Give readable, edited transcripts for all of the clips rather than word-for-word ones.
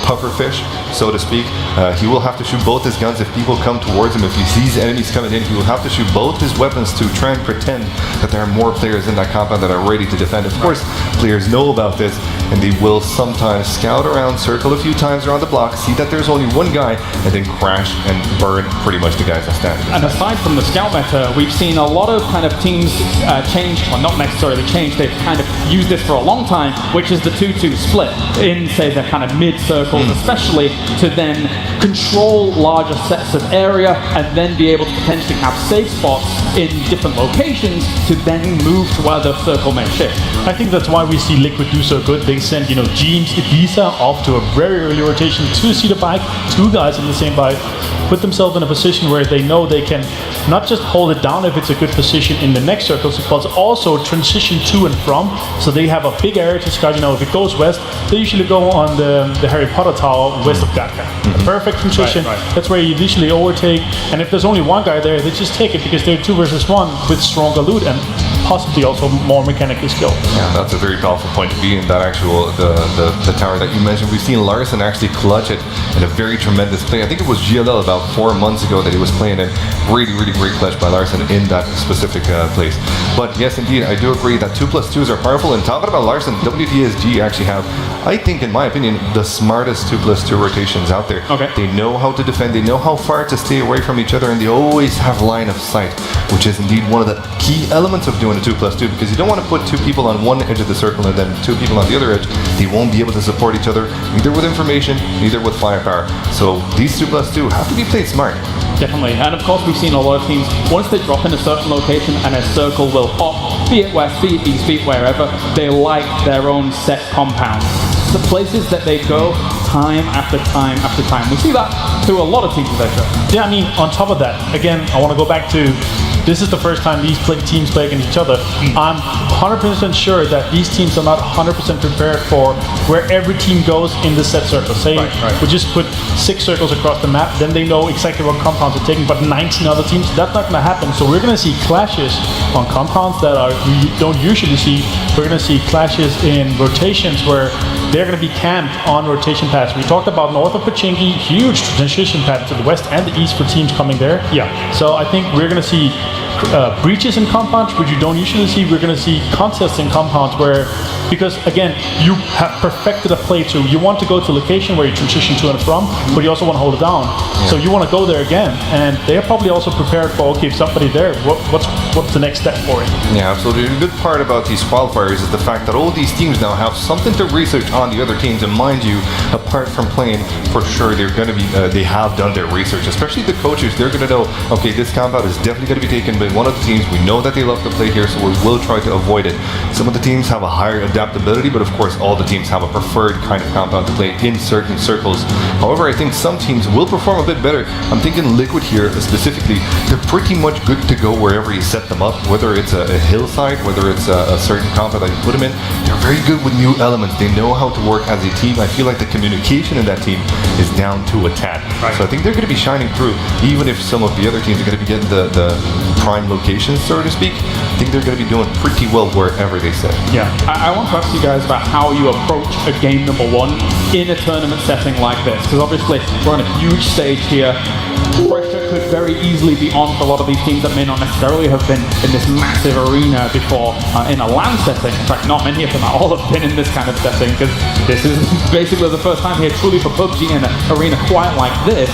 pufferfish, so to speak. He will have to shoot both his guns if people come towards him. If he sees enemies coming in, he will have to shoot both his weapons to try and pretend that there are more players in that compound that are ready to defend. Of course, players know about this, and they will sometimes scout around, circle a few times around the block, see that there's only one guy, and then crash and burn pretty much the guys that stand. And aside from the scout meta, we've seen a lot of kind of teams change, well, not necessarily change, they've kind of used this for a long time, which is the 2-2 split in, say, the kind of mid-circles, especially to then control larger sets of area and then be able to potentially have safe spots in different locations to then move to where the circle may shift. I think that's why we see Liquid do so good. They send, James Ibiza off to a very early rotation to see the bike, two guys in the same bike, put themselves in a position where they know they can not just hold it down if it's a good position in the next circles, but also transition to and from. So they have a big area to scout. If it goes west, they usually go on the Harry Potter Tower west of Gatka. A perfect transition. Right. That's where you usually overtake. And if there's only one guy there, they just take it because they're 2 versus 1 with stronger loot and possibly also more mechanically skilled. Yeah, that's a very powerful point to be in that actual the tower that you mentioned. We've seen Larson actually clutch it in a very tremendous play. I think it was GLL about 4 months ago that he was playing it. Really, really great clutch by Larson in that specific place. But yes, indeed, I do agree that 2+2s are powerful. And talking about Larson, WTSG actually have, I think, in my opinion, the smartest 2+2 rotations out there. Okay. They know how to defend, they know how far to stay away from each other, and they always have line of sight, which is indeed one of the key elements of doing a 2+2, because you don't want to put 2 people on one edge of the circle and then 2 people on the other edge. They won't be able to support each other, neither with information, neither with firepower. So these 2+2 have to be played smart. Definitely, and of course we've seen a lot of teams, once they drop in a certain location and a circle will pop, be it west, be it east, be it wherever, they like their own set compound. The places that they go, time after time after time. We see that through a lot of teams with Extra. Yeah, on top of that, again, I want to go back to, this is the first time these teams play against each other. I'm 100% sure that these teams are not 100% prepared for where every team goes in the set circle. Say we just put 6 circles across the map, then they know exactly what compounds are taking, but 19 other teams, that's not going to happen. So we're going to see clashes on compounds that we don't usually see. We're going to see clashes in rotations where they're going to be camped on rotation paths. We talked about north of Pachinki, huge transition path to the west and the east for teams coming there. Yeah. So I think we're going to see breaches in compounds, which you don't usually see. We're going to see contests in compounds where, because again, you have perfected a play to, you want to go to a location where you transition to and from, but you also want to hold it down. Yeah. So you want to go there again, and they're probably also prepared for, okay, if somebody there, what's the next step for it? Yeah, absolutely. The good part about these qualifiers is the fact that all these teams now have something to research on the other teams, and mind you, apart from playing, for sure they're going to be, they have done their research, especially the coaches. They're going to know, okay, this compound is definitely going to be taken by one of the teams. We know that they love to play here, so we will try to avoid it. Some of the teams have a higher adaptability, but of course all the teams have a preferred kind of compound to play in certain circles. However, I think some teams will perform a bit better. I'm thinking Liquid here specifically. They're pretty much good to go wherever you set them up, whether it's a hillside, whether it's a certain compound that you put them in. They're very good with new elements. They know how to work as a team. I feel like the communication in that team is down to a tad. So I think they're going to be shining through, even if some of the other teams are going to be getting the prime locations, so to speak. I think they're going to be doing pretty well wherever they set. Yeah, I want to ask you guys about how you approach a game number 1 in a tournament setting like this, because obviously we're on a huge stage here. Pressure could very easily be on for a lot of these teams that may not necessarily have been in this massive arena before in a LAN setting. In fact, not many of them at all have been in this kind of setting, because this is basically the first time here truly for Pubg in an arena quite like this.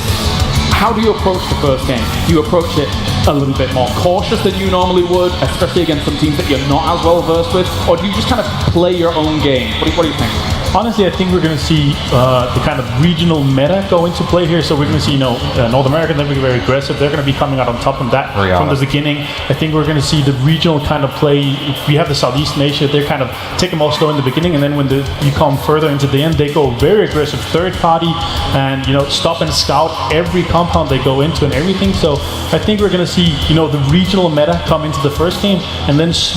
How do you approach the first game? Do you approach it a little bit more cautious than you normally would, especially against some teams that you're not as well versed with, or do you just kind of play your own game? What do you think? Honestly, I think we're going to see the kind of regional meta go into play here. So we're going to see, North America, they're going to be very aggressive. They're going to be coming out on top of that from the beginning. I think we're going to see the regional kind of play. We have the Southeast Asia. They're kind of take them all slow in the beginning, and then when you come further into the end, they go very aggressive third party and stop and scout every compound they go into and everything. So I think we're going to see the regional meta come into the first game, and then